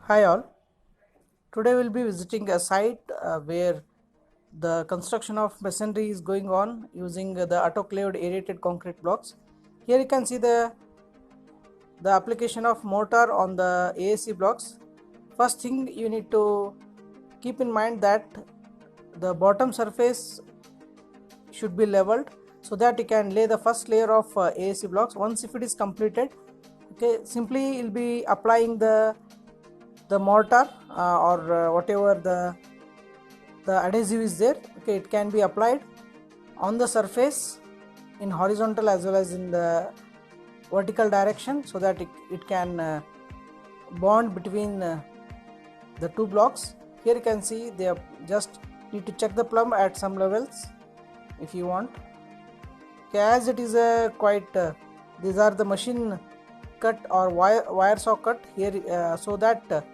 Hi all, today we will be visiting a site where the construction of masonry is going on using the autoclaved aerated concrete blocks. Here you can see the application of mortar on the AAC blocks. First thing you need to keep in mind that the bottom surface should be leveled so that you can lay the first layer of AAC blocks. Once if it is completed, okay, simply you'll be applying the mortar or whatever the adhesive is there. Okay, it can be applied on the surface in horizontal as well as in the vertical direction so that it can bond between the two blocks. Here you can see they just need to check the plumb at some levels if you want. Okay, as it is a quite these are the machine cut or wire saw cut here, so that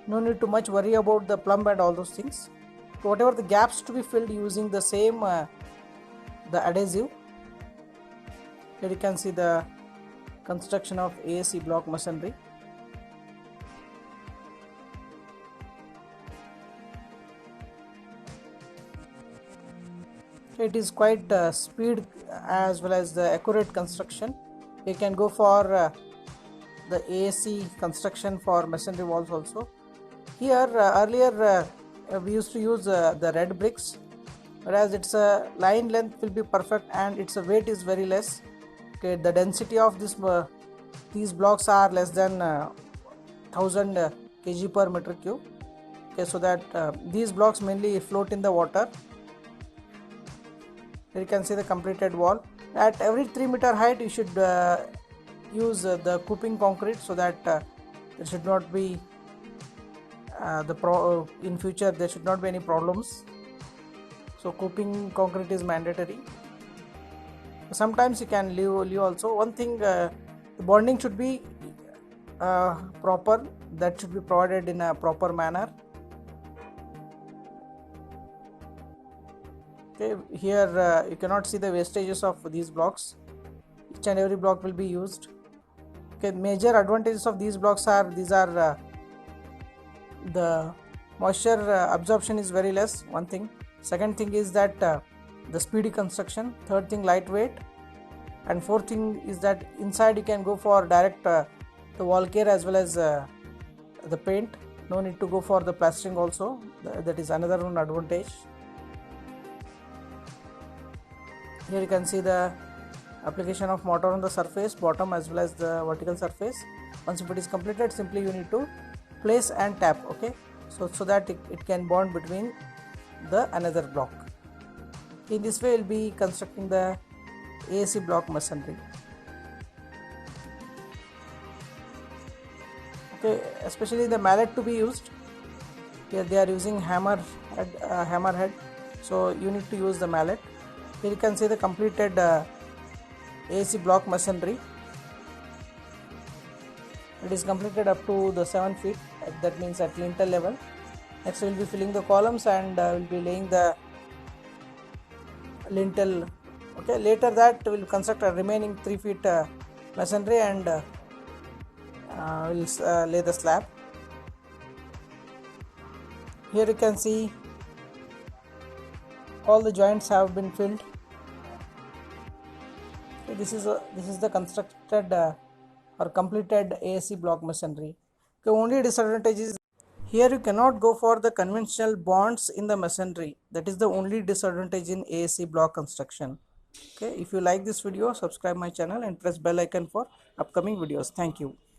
no need to much worry about the plumb and all those things. So whatever the gaps to be filled using the same the adhesive. Here you can see the construction of AAC block masonry. It is quite speed as well as the accurate construction. You can go for the AAC construction for masonry walls also. Here earlier we used to use the red bricks, whereas its line length will be perfect and its weight is very less. Okay, the density of these blocks are less than 1000 kg per meter cube. Okay, so that these blocks mainly float in the water. Here you can see the completed wall. At every 3 meter height you should use the cooping concrete so that there should not be in future there should not be any problems. So cooping concrete is mandatory. Sometimes you can leave also. One thing, the bonding should be proper, that should be provided in a proper manner. Okay, here you cannot see the wastages of these blocks. Each and every block will be used. Okay, major advantages of these blocks are the moisture absorption is very less, one thing. Second thing is that the speedy construction. Third thing, lightweight. And fourth thing is that inside you can go for direct the wall care as well as the paint. No need to go for the plastering also. That is another one advantage. Here you can see the application of mortar on the surface, bottom as well as the vertical surface. Once if it is completed, simply you need to place and tap. Okay, so that it can bond between the another block. In this way we'll be constructing the AAC block masonry. Okay, especially the mallet to be used. Here they are using hammerhead, so you need to use the mallet. Here you can see the completed AAC block masonry. It is completed up to the 7 feet, that means at lintel level. Next we will be filling the columns and will be laying the lintel. Okay, later that we will construct a remaining 3 feet masonry and will lay the slab. Here you can see all the joints have been filled. Okay, this is the constructed or completed AAC block masonry. The only disadvantage is here you cannot go for the conventional bonds in the masonry. That is the only disadvantage in AAC block construction. Okay, if you like this video, subscribe my channel and press bell icon for upcoming videos. Thank you.